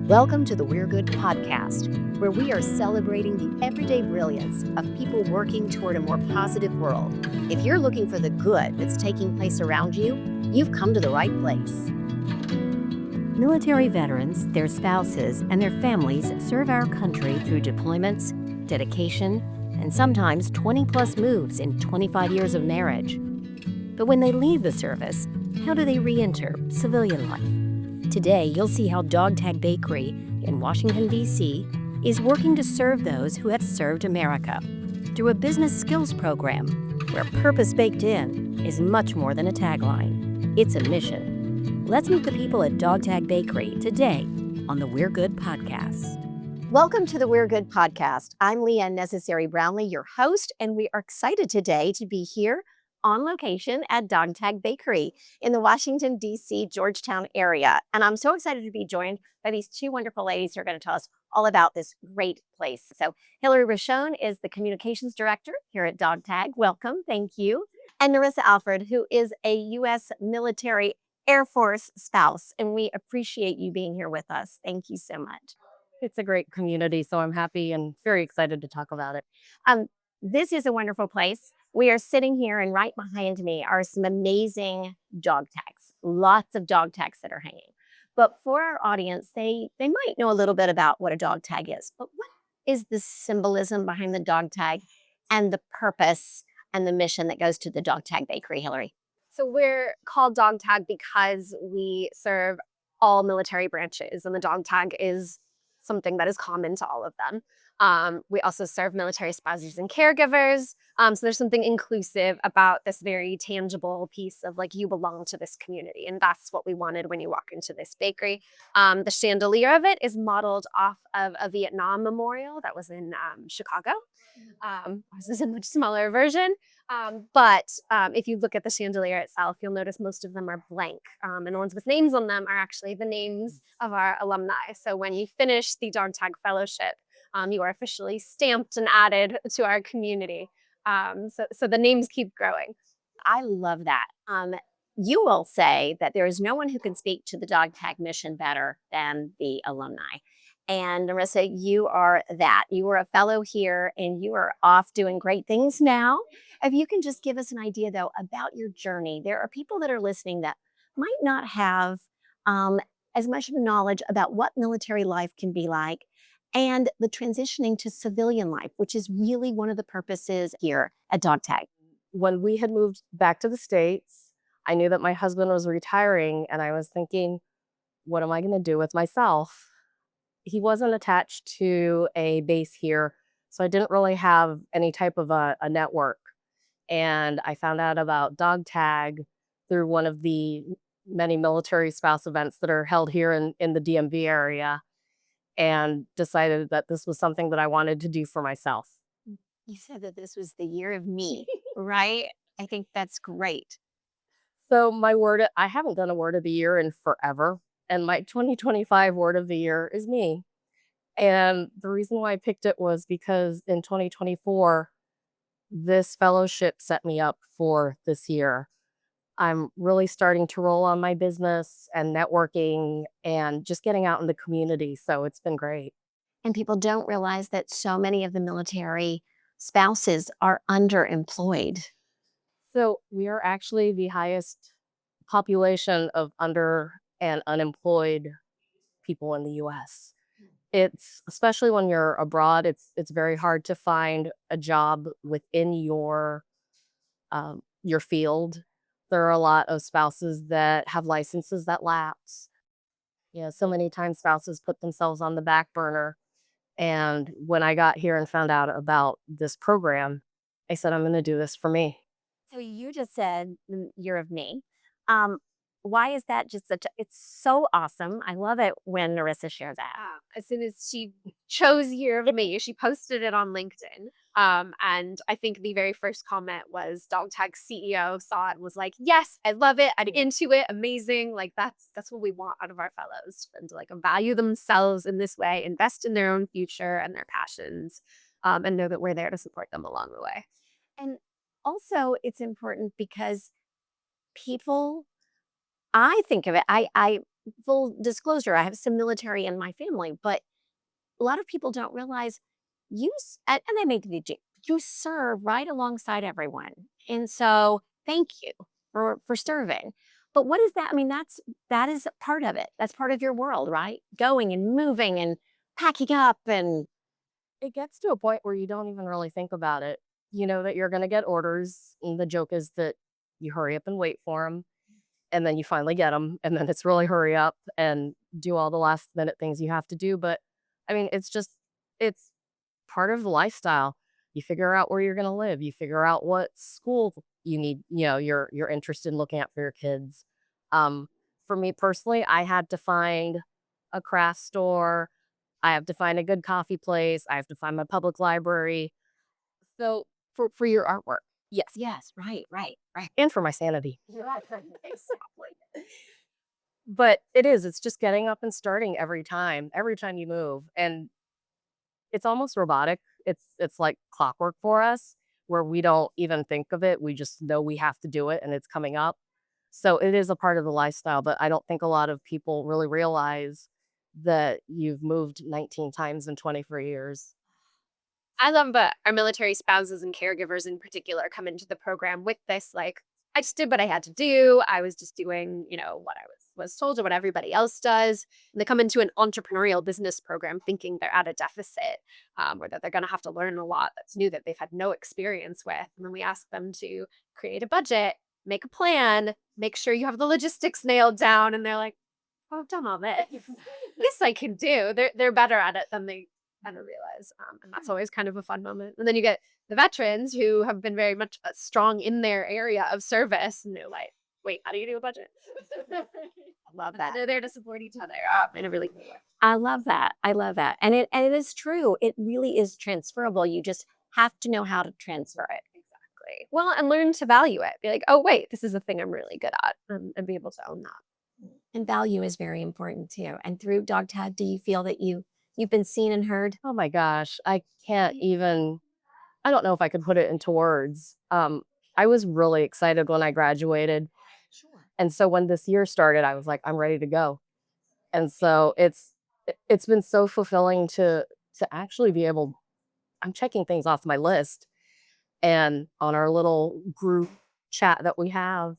Welcome to the We're Good podcast, where we are celebrating the everyday brilliance of people working toward a more positive world. If you're looking for the good that's taking place around you, you've come to the right place. Military veterans, their spouses, and their families serve our country through deployments, dedication, and sometimes 20-plus moves in 25 years of marriage. But when they leave the service, how do they re-enter civilian life? Today, you'll see how Dog Tag Bakery in Washington, D.C. is working to serve those who have served America through a business skills program where purpose baked in is much more than a tagline. It's a mission. Let's meet the people at Dog Tag Bakery today on the We're Good podcast. Welcome to the We're Good podcast. I'm Lee Ann Necessary Brownlee, your host, and we are excited today to be here on location at Dog Tag Bakery in the Washington, D.C., Georgetown area. And I'm so excited to be joined by these two wonderful ladies who are going to tell us all about this great place. So Hillary Richonne is the communications director here at Dog Tag. Welcome. Thank you. And Nerissa Alford, who is a U.S. military Air Force spouse. And we appreciate you being here with us. Thank you so much. It's a great community, so I'm happy and very excited to talk about it. This is a wonderful place. We are sitting here, and right behind me are some amazing dog tags, lots of dog tags that are hanging. But for our audience, they might know a little bit about what a dog tag is. But what is the symbolism behind the dog tag and the purpose and the mission that goes to the Dog Tag Bakery, Hillary? So we're called Dog Tag because we serve all military branches, and the dog tag is something that is common to all of them. We also serve military spouses and caregivers. So there's something inclusive about this very tangible piece of like, you belong to this community. And that's what we wanted when you walk into this bakery. The chandelier of it is modeled off of a Vietnam memorial that was in Chicago. This is a much smaller version. But if you look at the chandelier itself, you'll notice most of them are blank. And the ones with names on them are actually the names of our alumni. So when you finish the Dog Tag Fellowship, you are officially stamped and added to our community. So the names keep growing. I love that. You will say that there is no one who can speak to the Dog Tag mission better than the alumni. And Nerissa, you are that. You were a fellow here and you are off doing great things now. If you can just give us an idea, though, about your journey. There are people that are listening that might not have as much knowledge about what military life can be like and the transitioning to civilian life, which is really one of the purposes here at Dog Tag. When we had moved back to the States, I knew that my husband was retiring, and I was thinking, what am I going to do with myself? He wasn't attached to a base here, so I didn't really have any type of a network. And I found out about Dog Tag through one of the many military spouse events that are held here in the DMV area, and decided that this was something that I wanted to do for myself. You said that this was the year of me, right? I think that's great. So I haven't done a word of the year in forever. And my 2025 word of the year is me. And the reason why I picked it was because in 2024, this fellowship set me up for this year. I'm really starting to roll on my business and networking and just getting out in the community. So it's been great. And people don't realize that so many of the military spouses are underemployed. So we are actually the highest population of under and unemployed people in the U.S. It's, especially when you're abroad, it's very hard to find a job within your field. There are a lot of spouses that have licenses that lapse. So many times spouses put themselves on the back burner. And when I got here and found out about this program, I said, I'm going to do this for me. So you just said the year of me. Why is that just it's so awesome. I love it when Nerissa shares that. As soon as she chose Year of Me, she posted it on LinkedIn. And I think the very first comment was Dog Tag CEO saw it and was like, yes, I love it. I'm into it. Amazing. Like that's what we want out of our fellows, and to like value themselves in this way, invest in their own future and their passions, and know that we're there to support them along the way. And also it's important because people, I think of it, full disclosure, I have some military in my family, but a lot of people don't realize and they make the joke, you serve right alongside everyone. And so thank you for serving. But what is that? I mean, that is part of it. That's part of your world, right? Going and moving and packing up and It gets to a point where you don't even really think about it. You know that you're going to get orders, and the joke is that you hurry up and wait for them, and then you finally get them, and then it's really hurry up and do all the last minute things you have to do. But I mean, it's part of the lifestyle. You figure out where you're going to live. You figure out what school you need. You're interested in looking at for your kids. Um, for me personally, I had to find a craft store. I have to find a good coffee place. I have to find my public library. So for your artwork, yes, yes, right, right, right. and for my sanity. Exactly. But it's just getting up and starting every time you move. And it's almost robotic. It's like clockwork for us, where we don't even think of it. We just know we have to do it and it's coming up. So it is a part of the lifestyle, but I don't think a lot of people really realize that you've moved 19 times in 24 years. I love that our military spouses and caregivers in particular come into the program with this, like, I just did what I had to do. I was just doing, what I was told or what everybody else does. And they come into an entrepreneurial business program thinking they're at a deficit, or that they're going to have to learn a lot that's new that they've had no experience with. And then we ask them to create a budget, make a plan, make sure you have the logistics nailed down. And they're like, oh, I've done all this. This I can do. They're better at it than they kind of realize. And that's always kind of a fun moment. And then you get the veterans who have been very much strong in their area of service. And they're like, wait, how do you do a budget? I love that. They're there to support each other in a really cool way. I love that. I love that. And it is true. It really is transferable. You just have to know how to transfer it. Exactly. Well, and learn to value it. Be like, oh, wait, this is a thing I'm really good at, and be able to own that. And value is very important too. And through Dog Tag, do you feel that you've been seen and heard? Oh my gosh, I don't know if I could put it into words. I was really excited when I graduated. Sure. And so when this year started, I was like, I'm ready to go. And so it's been so fulfilling to actually be able, I'm checking things off my list. And on our little group chat that we have,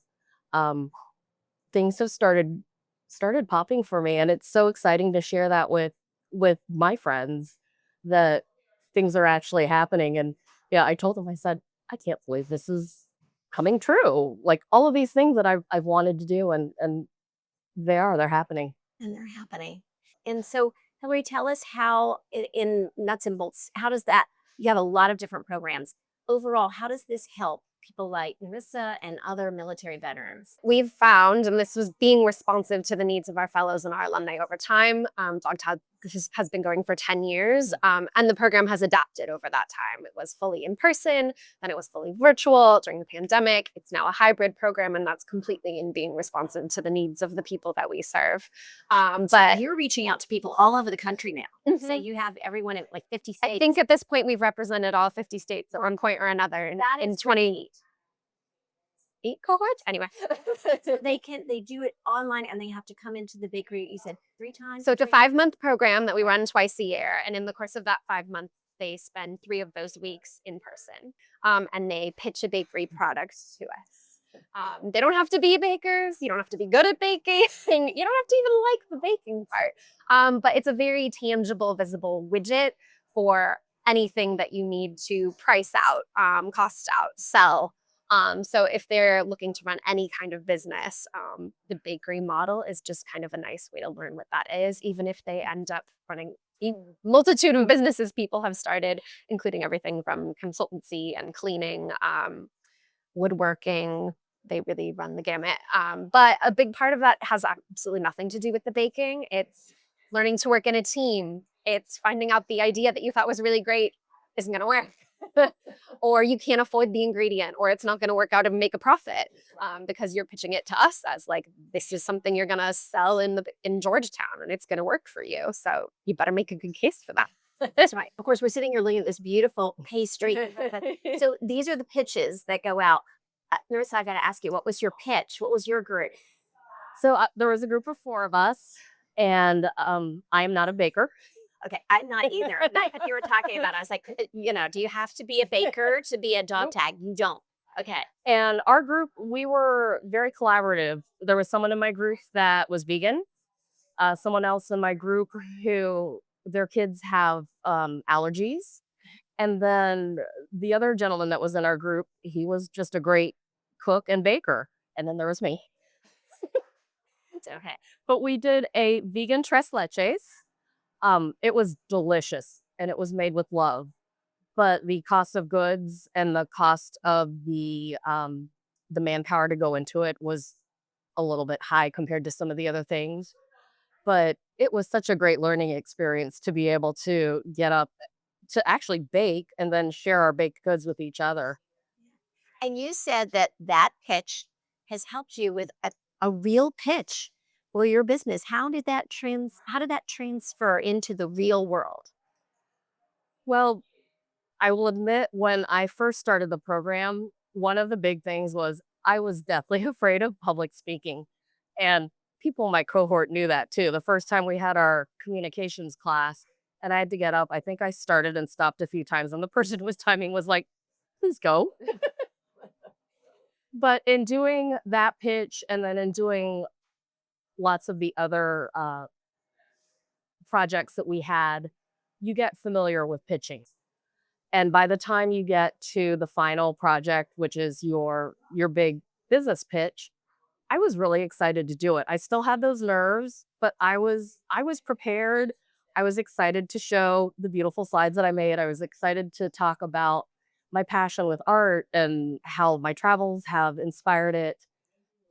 things have started popping for me. And it's so exciting to share that with my friends, that things are actually happening. And yeah, I told them, I said, I can't believe this is coming true. Like all of these things that I've wanted to do, and they're happening. And they're happening. And so, Hillary, tell us how, in nuts and bolts, how does that, you have a lot of different programs. Overall, how does this help people like Nerissa and other military veterans? We've found, and this was being responsive to the needs of our fellows and our alumni over time, Dog Tag has been going for 10 years, and the program has adapted over that time. It was fully in person, then it was fully virtual during the pandemic. It's now a hybrid program, and that's completely in being responsive to the needs of the people that we serve. But you're reaching out to people all over the country now. Mhm. So you have everyone at like 50 states. I think at this point we've represented all 50 states at one point or another in 28 cohorts. Anyway, they do it online and they have to come into the bakery. You said 3 times. so it's a 5-month program that we run twice a year, and in the course of that 5 months, they spend 3 of those weeks in person, and they pitch a bakery product to us. They don't have to be bakers. You don't have to be good at baking. You don't have to even like the baking part. But it's a very tangible, visible widget for anything that you need to price out, cost out, sell. So if they're looking to run any kind of business, the bakery model is just kind of a nice way to learn what that is, even if they end up running a multitude of businesses people have started, including everything from consultancy and cleaning, woodworking. They really run the gamut. But a big part of that has absolutely nothing to do with the baking. It's learning to work in a team. It's finding out the idea that you thought was really great isn't going to work. Or you can't afford the ingredient, or it's not going to work out and make a profit, because you're pitching it to us as like, this is something you're going to sell in Georgetown and it's going to work for you. So you better make a good case for that. That's right. Of course, we're sitting here looking at this beautiful pastry. So these are the pitches that go out. Nerissa, I got to ask you, what was your pitch? What was your group? So there was a group of 4 of us, and I am not a baker. Okay, I'm not either. But you were talking about, I was like, do you have to be a baker to be a dog Nope. tag? You don't. Okay. And our group, we were very collaborative. There was someone in my group that was vegan, someone else in my group who their kids have allergies. And then the other gentleman that was in our group, he was just a great cook and baker. And then there was me. Okay. But we did a vegan tres leches. It was delicious and it was made with love. But the cost of goods and the cost of the manpower to go into it was a little bit high compared to some of the other things. But it was such a great learning experience to be able to get up to actually bake and then share our baked goods with each other. And you said that pitch has helped you with a real pitch for your business. How did that transfer into the real world? Well, I will admit when I first started the program, one of the big things was I was deathly afraid of public speaking. And people in my cohort knew that too. The first time we had our communications class and I had to get up, I think I started and stopped a few times, and the person who was timing was like, please go. But in doing that pitch and then in doing lots of the other projects that we had, you get familiar with pitching. And by the time you get to the final project, which is your big business pitch, I was really excited to do it. I still had those nerves, but I was prepared. I was excited to show the beautiful slides that I made. I was excited to talk about my passion with art and how my travels have inspired it.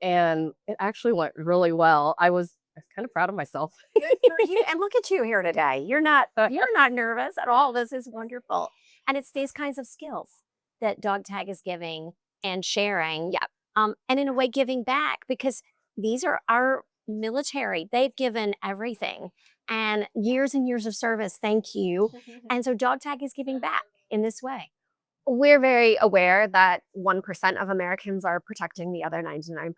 And it actually went really well. I was kind of proud of myself. Good for you. And look at you here today. You're not nervous at all. This is wonderful. And it's these kinds of skills that Dog Tag is giving and sharing. Yeah. And in a way giving back, because these are our military. They've given everything and years of service. Thank you. And so Dog Tag is giving back in this way. We're very aware that 1% of Americans are protecting the other 99%,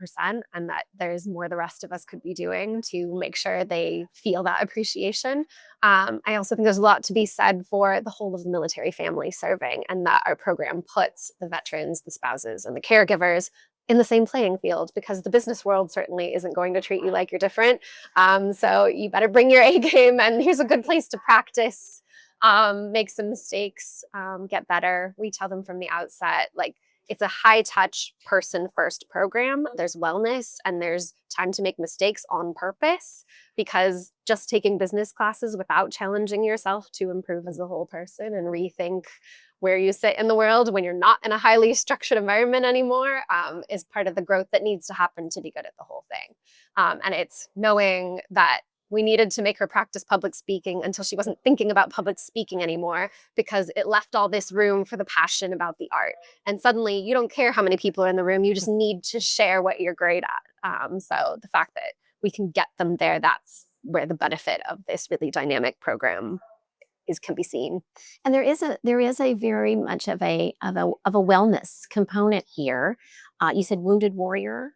and that there's more the rest of us could be doing to make sure they feel that appreciation. I also think there's a lot to be said for the whole of the military family serving, and that our program puts the veterans, the spouses, and the caregivers in the same playing field, because the business world certainly isn't going to treat you like you're different. So you better bring your A game, and here's a good place to practice. Make some mistakes, get better. We tell them from the outset, like, it's a high touch person first program. There's wellness and there's time to make mistakes on purpose, because just taking business classes without challenging yourself to improve as a whole person and rethink where you sit in the world when you're not in a highly structured environment anymore is part of the growth that needs to happen to be good at the whole thing. And it's knowing that we needed to make her practice public speaking until she wasn't thinking about public speaking anymore, because it left all this room for the passion about the art. And suddenly you don't care how many people are in the room, you just need to share what you're great at. So the fact that we can get them there, that's where the benefit of this really dynamic program can be seen. And there is a very much of a wellness component here. You said Wounded Warrior.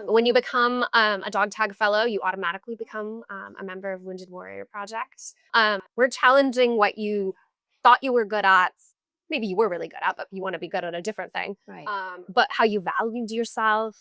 When you become a Dog Tag Fellow, you automatically become a member of Wounded Warrior Project. We're challenging what you thought you were good at. Maybe you were really good at, but you want to be good at a different thing. Right. But how you valued yourself,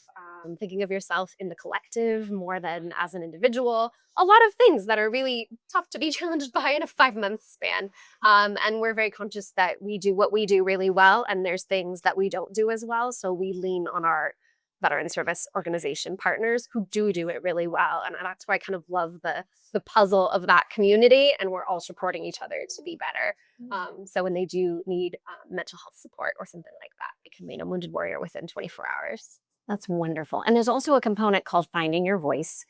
thinking of yourself in the collective more than as an individual. A lot of things that are really tough to be challenged by in a 5-month span. And we're very conscious that we do what we do really well, and there's things that we don't do as well. So we lean on our veteran service organization partners who do it really well. And that's why I kind of love the puzzle of that community, and we're all supporting each other to be better. So when they do need mental health support or something like that, they can meet a Wounded Warrior within 24 hours. That's wonderful. And there's also a component called Finding Your Voice.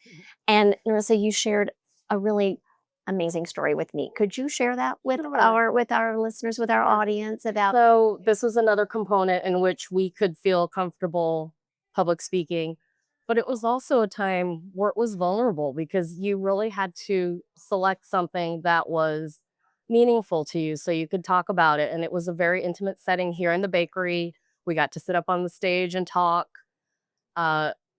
And Nerissa, you shared a really amazing story with me. Could you share that with our listeners, with our audience about? So this was another component in which we could feel comfortable public speaking, but it was also a time where it was vulnerable, because you really had to select something that was meaningful to you so you could talk about it. And it was a very intimate setting here in the bakery. We got to sit up on the stage and talk.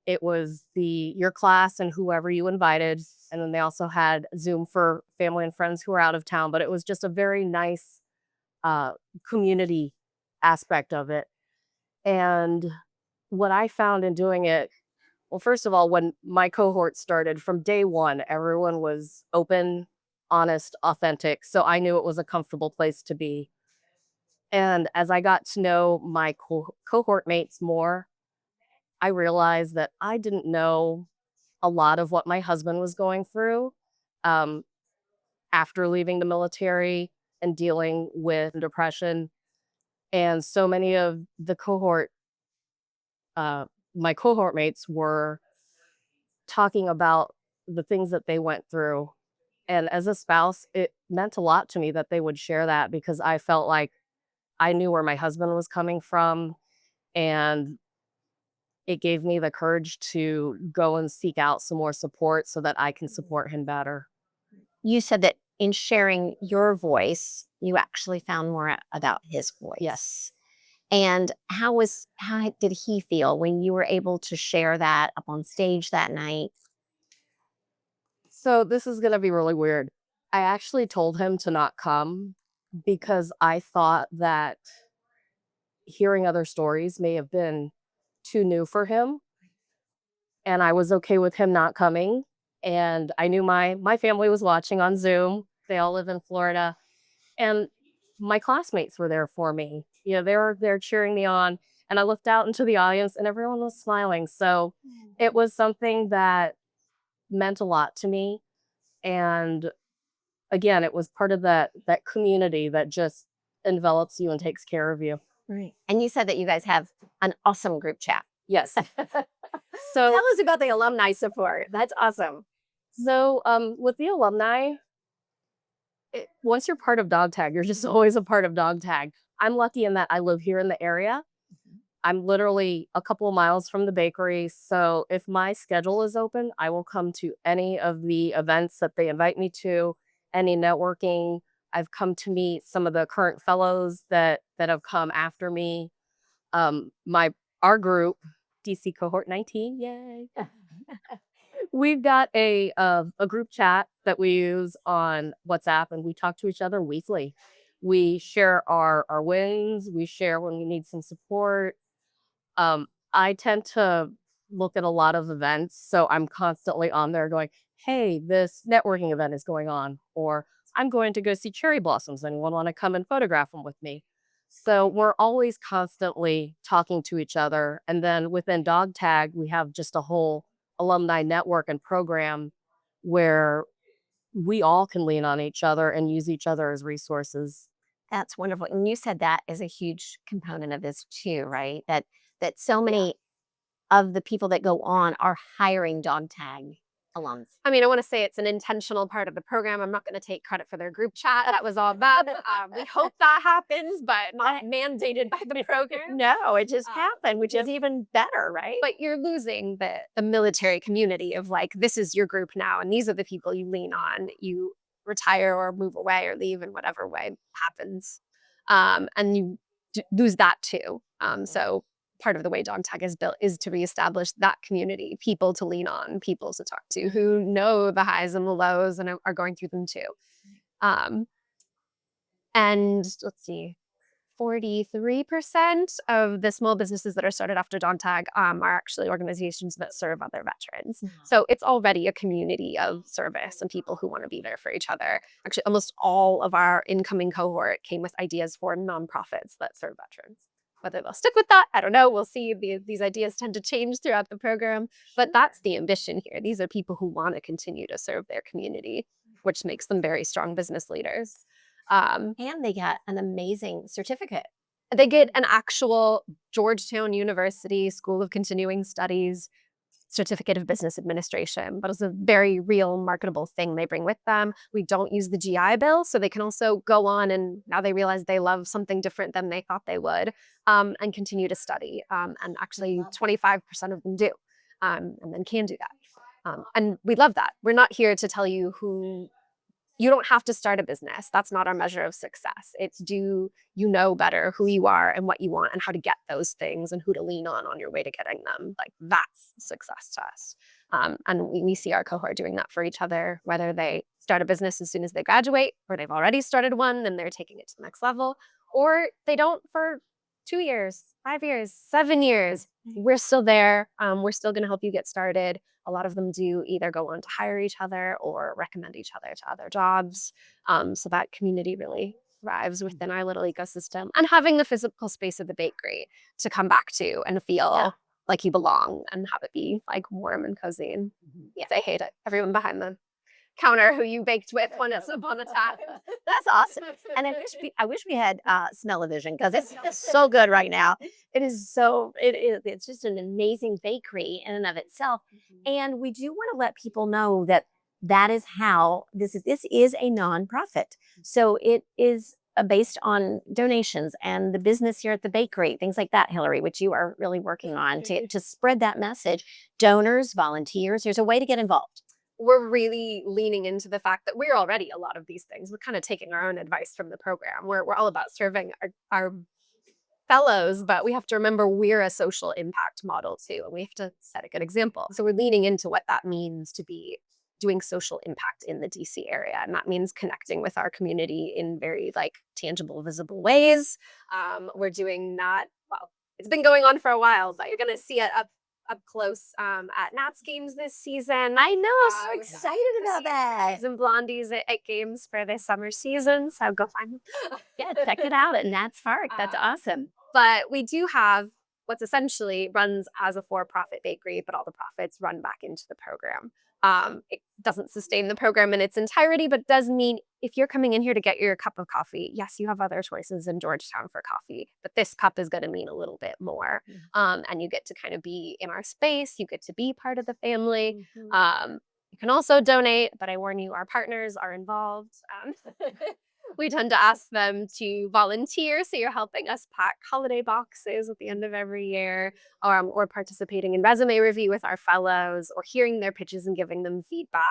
It was your class and whoever you invited. And then they also had Zoom for family and friends who were out of town. But it was just a very nice community aspect of it. And what I found in doing it, well, first of all, when my cohort started, from day one, everyone was open, honest, authentic. So I knew it was a comfortable place to be. And as I got to know my cohort mates more, I realized that I didn't know a lot of what my husband was going through um, after leaving the military and dealing with depression. And so many of uh, my cohort mates were talking about the things that they went through. And as a spouse, it meant a lot to me that they would share that, because I felt like I knew where my husband was coming from. And it gave me the courage to go and seek out some more support so that I can support him better. You said that in sharing your voice, you actually found more about his voice. Yes. And how did he feel when you were able to share that up on stage that night? So this is going to be really weird. I actually told him to not come because I thought that hearing other stories may have been too new for him. And I was okay with him not coming. And I knew my family was watching on Zoom. They all live in Florida. And my classmates were there for me. They were there cheering me on. And I looked out into the audience and everyone was smiling. So it was something that meant a lot to me. And again, it was part of that community that just envelops you and takes care of you. Right. And you said that you guys have an awesome group chat. Yes. So tell us about the alumni support. That's awesome. So with the alumni, once you're part of Dog Tag, you're just always a part of Dog Tag. I'm lucky in that I live here in the area. I'm literally a couple of miles from the bakery. So if my schedule is open, I will come to any of the events that they invite me to, any networking. I've come to meet some of the current fellows that have come after me. Our group, DC Cohort 19, yay. We've got a group chat that we use on WhatsApp, and we talk to each other weekly. We share our wins. We share when we need some support. I tend to look at a lot of events, so I'm constantly on there going, hey, this networking event is going on, or I'm going to go see cherry blossoms. Anyone want to come and photograph them with me? So we're always constantly talking to each other. And then within Dog Tag, we have just a whole alumni network and program where we all can lean on each other and use each other as resources. That's wonderful. And you said that is a huge component of this too, right? That so many of the people that go on are hiring Dog Tag alums. I mean, I want to say it's an intentional part of the program. I'm not going to take credit for their group chat. That was all bad. We hope that happens, but not mandated by the program. No, it just happened, which is even better, right? But you're losing the military community of like, this is your group now, and these are the people you lean on. You retire or move away or leave in whatever way happens. And you lose that too. So part of the way Dog Tag is built is to reestablish that community, people to lean on, people to talk to who know the highs and the lows and are going through them too. And let's see, 43% of the small businesses that are started after Dog Tag are actually organizations that serve other veterans. So it's already a community of service and people who want to be there for each other. Actually, almost all of our incoming cohort came with ideas for nonprofits that serve veterans. Whether they'll stick with that, I don't know. We'll see. These ideas tend to change throughout the program, but that's the ambition here. These are people who want to continue to serve their community, which makes them very strong business leaders. And they got an amazing certificate. They get an actual Georgetown University School of Continuing Studies certificate of business administration, but it's a very real marketable thing they bring with them. We don't use the GI Bill, so they can also go on and now they realize they love something different than they thought they would, and continue to study. And actually 25% of them do, and then can do that. And we love that. We're not here to tell you who you don't have to start a business. That's not our measure of success. It's do you know better who you are and what you want and how to get those things and who to lean on your way to getting them. Like that's success to us. And we see our cohort doing that for each other, whether they start a business as soon as they graduate or they've already started one and they're taking it to the next level, or they don't for 2 years, 5 years, 7 years. We're still there. We're still going to help you get started. A lot of them do either go on to hire each other or recommend each other to other jobs. So that community really thrives within our little ecosystem. And having the physical space of the bakery to come back to and feel like you belong and have it be like warm and cozy and say hey to everyone behind the counter who you baked with once upon a time. That's awesome. And I wish we had smell-o-vision because it's so good right now. It is so, it's just an amazing bakery in and of itself. And we do want to let people know that that is how this is a nonprofit. So it is based on donations and the business here at the bakery, things like that, Hillary, which you are really working on to spread that message. Donors, volunteers, there's a way to get involved. We're really leaning into the fact that we're already a lot of these things. We're kind of taking our own advice from the program. We're all about serving our fellows, but we have to remember we're a social impact model too, and we have to set a good example. So we're leaning into what that means to be doing social impact in the DC area, and that means connecting with our community in very like tangible, visible ways. We're doing that. Well, it's been going on for a while, but you're going to see it up close at Nats games this season. I know, I'm so excited about that. And Blondies at games for this summer season, so go find them. Yeah, check it out at Nats Park. That's awesome. But we do have what's essentially runs as a for-profit bakery, but all the profits run back into the program. It doesn't sustain the program in its entirety, but does mean if you're coming in here to get your cup of coffee, yes, you have other choices in Georgetown for coffee, but this cup is going to mean a little bit more. And you get to kind of be in our space. You get to be part of the family. You can also donate, but I warn you, our partners are involved. We tend to ask them to volunteer. So you're helping us pack holiday boxes at the end of every year, or participating in resume review with our fellows, or hearing their pitches and giving them feedback.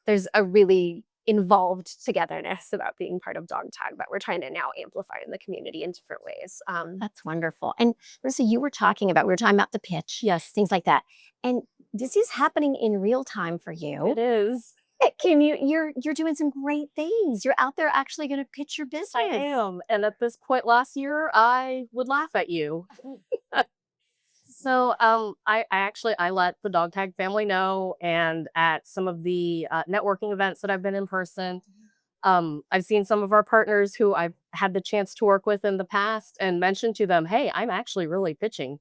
There's a really involved togetherness about being part of Dog Tag that we're trying to now amplify in the community in different ways. That's wonderful. And Nerissa, we were talking about the pitch, yes, things like that. And this is happening in real time for you. It is. You're doing some great things. You're out there actually going to pitch your business. I am. And at this point last year, I would laugh at you. So I let the Dog Tag family know, and at some of the networking events that I've been in person, I've seen some of our partners who I've had the chance to work with in the past and mentioned to them, hey, I'm actually really pitching.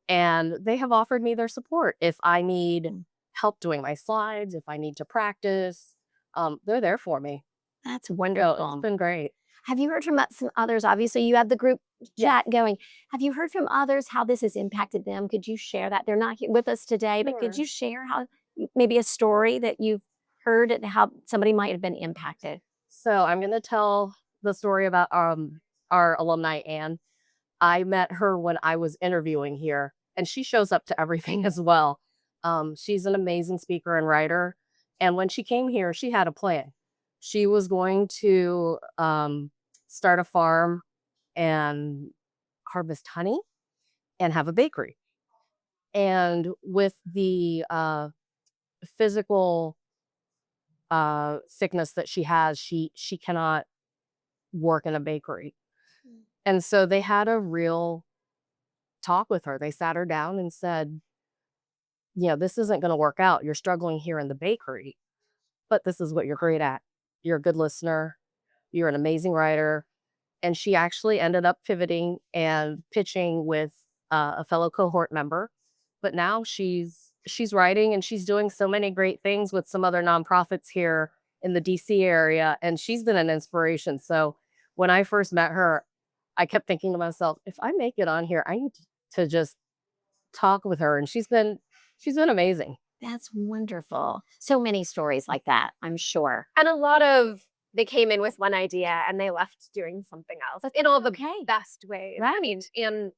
And they have offered me their support. If I need help doing my slides, if I need to practice, they're there for me. That's wonderful. So it's been great. Have you heard from some others? Obviously, you have the group chat going. Have you heard from others how this has impacted them? Could you share that? They're not with us today, but could you share how maybe a story that you've heard and how somebody might have been impacted? So I'm going to tell the story about our alumni, Anne. I met her when I was interviewing here, and she shows up to everything as well. She's an amazing speaker and writer. And when she came here, she had a plan. She was going to start a farm and harvest honey and have a bakery. And with the physical sickness that she has, she cannot work in a bakery. And so they had a real talk with her. They sat her down and said, this isn't going to work out. You're struggling here in the bakery, but this is what you're great at. You're a good listener. You're an amazing writer. And she actually ended up pivoting and pitching with a fellow cohort member. But now she's writing, and she's doing so many great things with some other nonprofits here in the DC area. And she's been an inspiration. So when I first met her, I kept thinking to myself, if I make it on here, I need to just talk with her. And she's been amazing. That's wonderful. So many stories like that, I'm sure. And a lot of they came in with one idea and they left doing something else in all the best ways. Right. I mean, and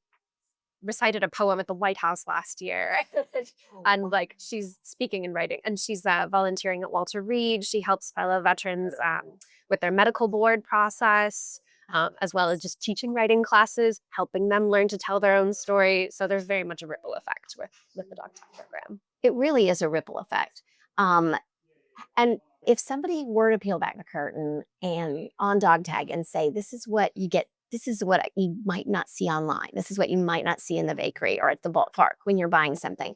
recited a poem at the White House last year. And like she's speaking and writing, and she's volunteering at Walter Reed. She helps fellow veterans with their medical board process, as well as just teaching writing classes, helping them learn to tell their own story. So there's very much a ripple effect with the Dog Tag program. It really is a ripple effect. And if somebody were to peel back the curtain and on Dog Tag and say, this is what you get, this is what you might not see online, this is what you might not see in the bakery or at the ballpark when you're buying something,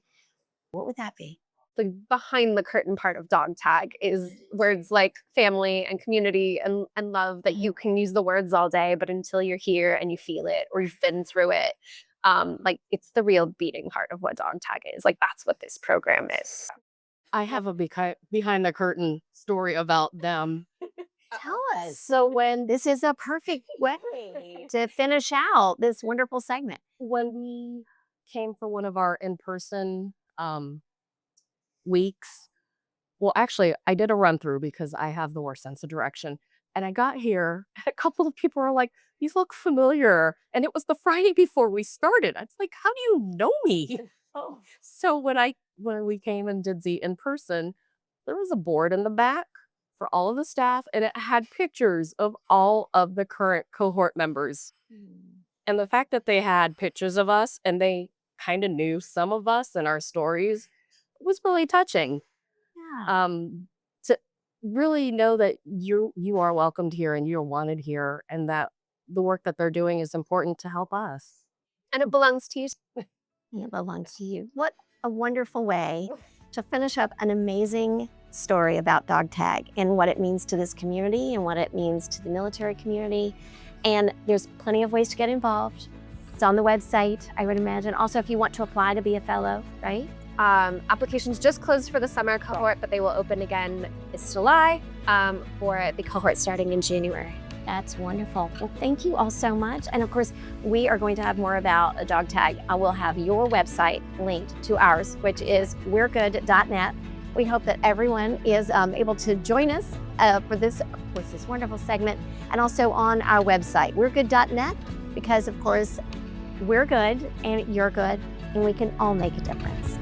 what would that be? The behind the curtain part of Dog Tag is words like family and community and love that you can use the words all day, but until you're here and you feel it or you've been through it, like it's the real beating heart of what Dog Tag is. Like that's what this program is. I have a behind the curtain story about them. Tell us. So this is a perfect way to finish out this wonderful segment. When we came for one of our in-person weeks, well, actually, I did a run through because I have the worst sense of direction. And I got here, and a couple of people were like, "You look familiar." And it was the Friday before we started. I was like, "How do you know me?" Oh. So when we came and did the in-person, there was a board in the back for all of the staff, and it had pictures of all of the current cohort members. And the fact that they had pictures of us and they kind of knew some of us and our stories was really touching. Yeah. To really know that you are welcomed here and you're wanted here, and that the work that they're doing is important to help us. And it belongs to you. It belongs to you. What a wonderful way to finish up an amazing story about Dog Tag and what it means to this community and what it means to the military community. And there's plenty of ways to get involved. It's on the website, I would imagine. Also, if you want to apply to be a fellow, right? Applications just closed for the summer cohort, but they will open again this July for the cohort starting in January. That's wonderful. Well, thank you all so much. And of course, we are going to have more about a Dog Tag. I will have your website linked to ours, which is we'regood.net. We hope that everyone is able to join us for this wonderful segment, and also on our website, we'regood.net, because of course, we're good and you're good, and we can all make a difference.